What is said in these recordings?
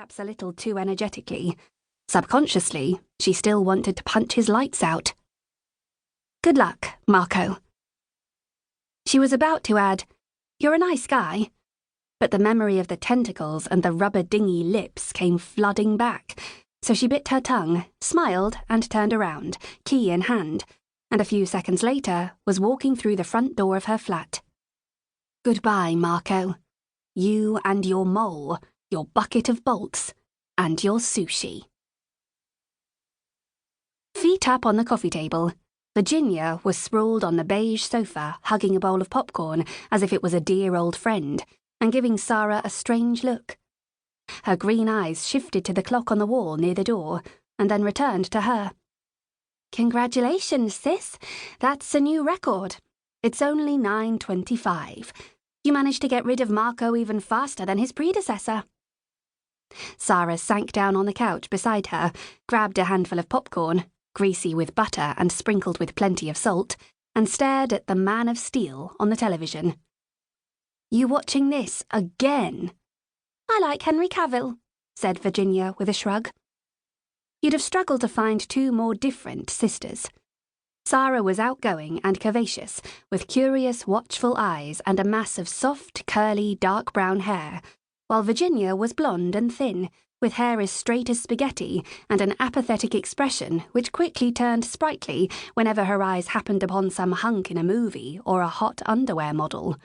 perhaps a little too energetically. Subconsciously, she still wanted to punch his lights out. "Good luck, Marco." She was about to add, "You're a nice guy," but the memory of the tentacles and the rubber-dingy lips came flooding back, so she bit her tongue, smiled, and turned around, key in hand, and a few seconds later was walking through the front door of her flat. "Goodbye, Marco. You and your mole, your bucket of bolts, and your sushi." Feet up on the coffee table, Virginia was sprawled on the beige sofa, hugging a bowl of popcorn as if it was a dear old friend, and giving Sara a strange look. Her green eyes shifted to the clock on the wall near the door, and then returned to her. "Congratulations, sis. That's a new record. It's only 9:25. You managed to get rid of Marco even faster than his predecessor." Sara sank down on the couch beside her, grabbed a handful of popcorn, greasy with butter and sprinkled with plenty of salt, and stared at the Man of Steel on the television. "You watching this again?" "I like Henry Cavill," said Virginia with a shrug. You'd have struggled to find two more different sisters. Sara was outgoing and curvaceous, with curious, watchful eyes and a mass of soft, curly, dark brown hair, while Virginia was blonde and thin, with hair as straight as spaghetti and an apathetic expression which quickly turned sprightly whenever her eyes happened upon some hunk in a movie or a hot underwear model.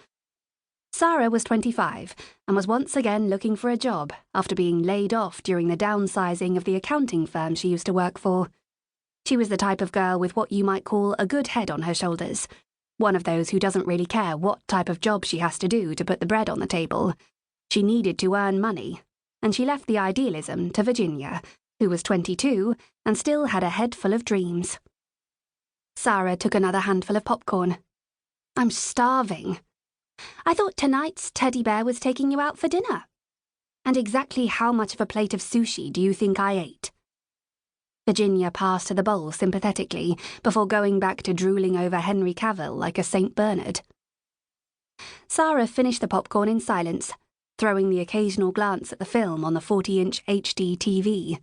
Sara was 25 and was once again looking for a job after being laid off during the downsizing of the accounting firm she used to work for. She was the type of girl with what you might call a good head on her shoulders, one of those who doesn't really care what type of job she has to do to put the bread on the table. She needed to earn money, and she left the idealism to Virginia, who was 22 and still had a head full of dreams. Sara took another handful of popcorn. "I'm starving. I thought tonight's teddy bear was taking you out for dinner. And exactly how much of a plate of sushi do you think I ate?" Virginia passed her the bowl sympathetically before going back to drooling over Henry Cavill like a St. Bernard. Sara finished the popcorn in silence, throwing the occasional glance at the film on the 40-inch HD TV.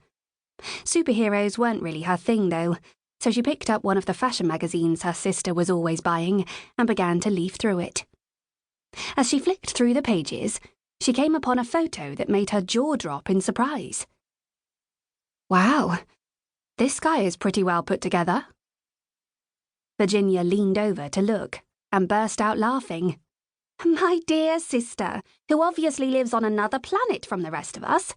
Superheroes weren't really her thing, though, so she picked up one of the fashion magazines her sister was always buying and began to leaf through it. As she flicked through the pages, she came upon a photo that made her jaw drop in surprise. "Wow, this guy is pretty well put together." Virginia leaned over to look and burst out laughing. "My dear sister, who obviously lives on another planet from the rest of us,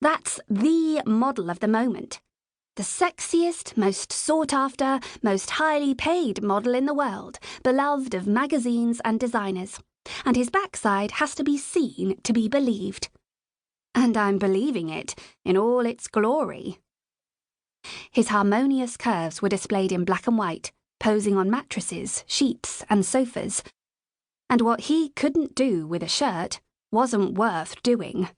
that's the model of the moment. The sexiest, most sought-after, most highly paid model in the world, beloved of magazines and designers. And his backside has to be seen to be believed. And I'm believing it in all its glory." His harmonious curves were displayed in black and white, posing on mattresses, sheets, and sofas. And what he couldn't do with a shirt wasn't worth doing.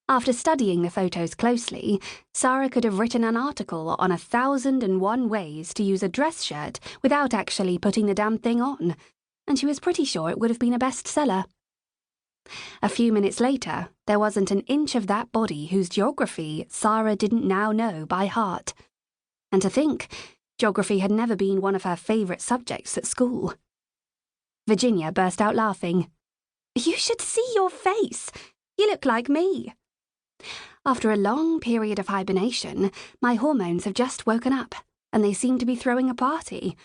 After studying the photos closely, Sara could have written an article on 1,001 ways to use a dress shirt without actually putting the damn thing on, and she was pretty sure it would have been a bestseller. A few minutes later, there wasn't an inch of that body whose geography Sara didn't now know by heart. And to think, geography had never been one of her favourite subjects at school. Virginia burst out laughing. "You should see your face. You look like me. After a long period of hibernation, my hormones have just woken up, and they seem to be throwing a party.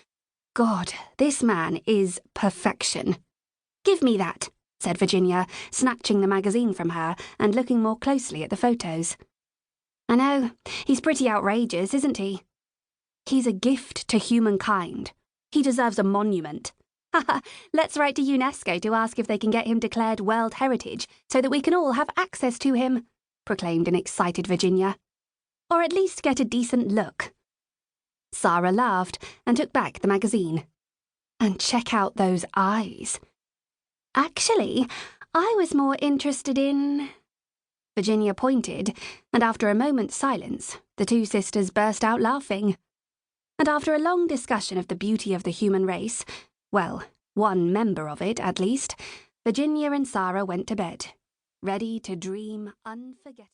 God, this man is perfection." "Give me that," said Virginia, snatching the magazine from her and looking more closely at the photos. "I know, he's pretty outrageous, isn't he?" "He's a gift to humankind. He deserves a monument. Haha, let's write to UNESCO to ask if they can get him declared World Heritage so that we can all have access to him," proclaimed an excited Virginia. "Or at least get a decent look." Sara laughed and took back the magazine. "And check out those eyes." "Actually, I was more interested in—" Virginia pointed, and after a moment's silence, the two sisters burst out laughing. And after a long discussion of the beauty of the human race, well, one member of it at least, Virginia and Sara went to bed, ready to dream unforgettable.